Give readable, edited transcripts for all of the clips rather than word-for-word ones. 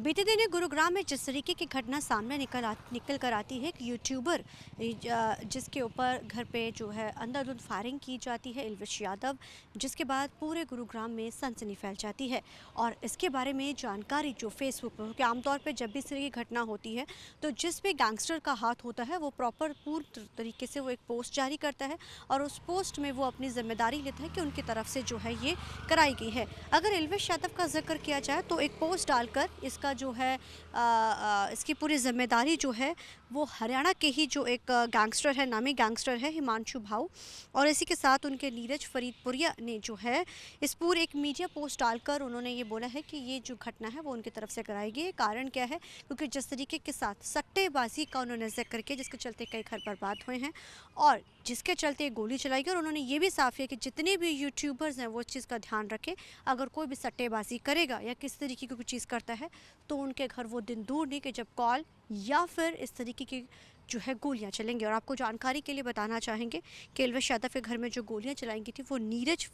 बीते दिन गुरुग्राम में जिस तरीके की घटना सामने निकल कर आती है, एक यूट्यूबर जिसके ऊपर घर पे जो है अंधाधुंध फायरिंग की जाती है, एल्विश यादव, जिसके बाद पूरे गुरुग्राम में सनसनी फैल जाती है। और इसके बारे में जानकारी जो फेसबुक पर, क्योंकि आमतौर पर जब भी इस तरह की घटना होती है तो जिस भी गैंगस्टर का हाथ होता है वो पूर्ण तरीके से वो एक पोस्ट जारी करता है और उस पोस्ट में वो अपनी जिम्मेदारी लेता है कि उनकी तरफ से जो है ये कराई गई है। अगर एल्विश यादव का जिक्र किया जाए तो एक पोस्ट डालकर इसका जो है इसकी पूरी जिम्मेदारी जो है वो हरियाणा के ही जो एक गैंगस्टर है, नामी गैंगस्टर है हिमांशु भाऊ, और इसी के साथ उनके नीरज फरीदपुरिया ने जो है इस पूरे एक मीडिया पोस्ट डालकर उन्होंने ये बोला है कि ये जो घटना है वो उनकी तरफ से कराई गई है। कारण क्या है, क्योंकि जिस तरीके के साथ सट्टेबाजी का उन्होंने जिक्र किया जिसके चलते कई घर बर्बाद हुए हैं और जिसके चलते गोली चलाई गई, और उन्होंने ये भी साफ किया कि जितने भी यूट्यूबर्स हैं वो इस चीज़ का ध्यान रखें, अगर कोई भी सट्टेबाजी करेगा या किस तरीके की कोई चीज़ करता है तो उनके घर वो दिन दूर नहीं कि जब कॉल या फिर इस तरीके की जो है गोलियां चलेंगी। और आपको जानकारी के लिए बताना चाहेंगे कि एल्विश यादव के घर में जो गोलियां चलाई गई थी वो नीरज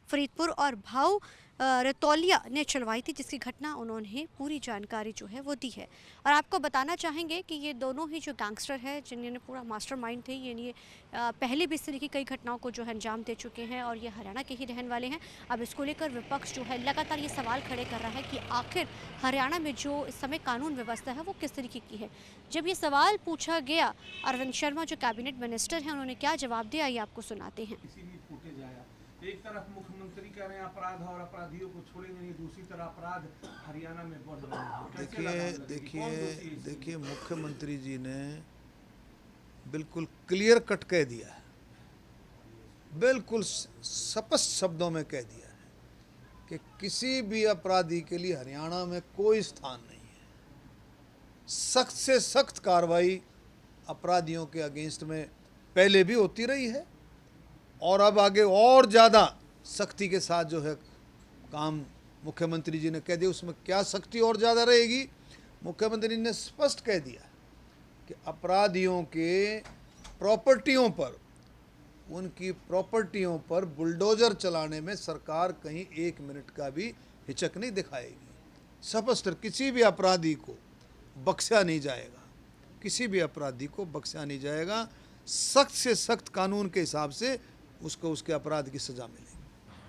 फरीदपुर और भाऊ रतौलिया ने चलवाई थी, जिसकी घटना उन्होंने पूरी जानकारी जो है वो दी है। और आपको बताना चाहेंगे कि ये दोनों ही जो गैंगस्टर है जिन्होंने पूरा मास्टरमाइंड थे, ये पहले भी इस तरह की कई घटनाओं को जो है अंजाम दे चुके हैं और ये हरियाणा के ही रहने वाले हैं। अब इसको लेकर विपक्ष जो है लगातार ये सवाल खड़े कर रहा है कि आखिर हरियाणा में जो इस समय कानून व्यवस्था है वो किस तरीके की है। जब ये सवाल पूछा गया, अरविंद शर्मा जो कैबिनेट मिनिस्टर हैं उन्होंने क्या जवाब दिया, ये आपको सुनाते हैं। एक तरफ मुख्यमंत्री कह रहे हैं अपराध और अपराधियों को छोड़ेंगे नहीं, दूसरी तरफ अपराध हरियाणा में बढ़ रहे हैं। देखिए मुख्यमंत्री जी ने बिल्कुल क्लियर कट कह दिया है, बिल्कुल स्पष्ट शब्दों में कह दिया है कि किसी भी अपराधी के लिए हरियाणा में कोई स्थान नहीं है। सख्त से सख्त कार्रवाई अपराधियों के अगेंस्ट में पहले भी होती रही है और अब आगे और ज़्यादा सख्ती के साथ जो है काम मुख्यमंत्री जी ने कह दिया। उसमें क्या सख्ती और ज़्यादा रहेगी, मुख्यमंत्री ने स्पष्ट कह दिया कि अपराधियों के प्रॉपर्टियों पर, उनकी प्रॉपर्टियों पर बुलडोजर चलाने में सरकार कहीं एक मिनट का भी हिचक नहीं दिखाएगी। स्पष्ट, किसी भी अपराधी को बख्शा नहीं जाएगा, किसी भी अपराधी को बख्शा नहीं जाएगा। सख्त से सख्त कानून के हिसाब से उसको उसके अपराध की सजा मिलेगी।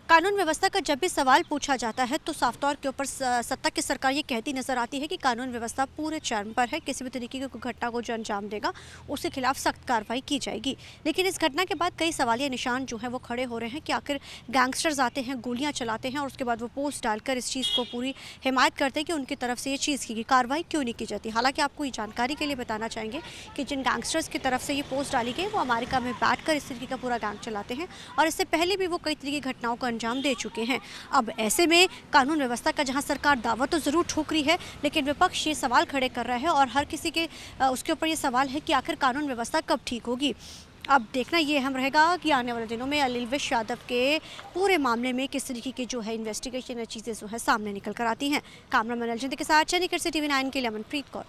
कानून व्यवस्था का जब भी सवाल पूछा जाता है तो साफ तौर के ऊपर सत्ता की सरकार ये कहती नजर आती है कि कानून व्यवस्था पूरे चरम पर है, किसी भी तरीके की घटना को जो अंजाम देगा उसके खिलाफ सख्त कार्रवाई की जाएगी। लेकिन इस घटना के बाद कई सवालिया निशान जो है वो खड़े हो रहे हैं कि आखिर गैंगस्टर्स आते हैं, गोलियां चलाते हैं और उसके बाद वो पोस्ट डालकर इस चीज़ को पूरी हिमायत करते हैं कि उनकी तरफ से ये चीज़ की कार्रवाई क्यों नहीं की जाती। हालांकि आपको ये जानकारी के लिए बताना चाहेंगे कि जिन गैंगस्टर्स की तरफ से ये पोस्ट डाली गई वो अमेरिका में बैठकर इस तरीके का पूरा गैंग चलाते हैं और इससे पहले भी वो कई तरीके की घटनाओं को अंजाम दे चुके हैं। अब ऐसे में कानून व्यवस्था का जहां सरकार दावा तो जरूर ठोक रही है, लेकिन विपक्ष ये सवाल खड़े कर रहा है और हर किसी के उसके ऊपर ये सवाल है कि आखिर कानून व्यवस्था कब ठीक होगी। अब देखना ये अहम रहेगा कि आने वाले दिनों में एल्विश यादव के पूरे मामले में किस तरीके की जो है इन्वेस्टिगेशन चीज़ें जो है सामने निकल कर आती हैं। कैमरामैन अलजिंद के साथ चंडीगढ़ से TV9 के लिए अमनप्रीत कौर।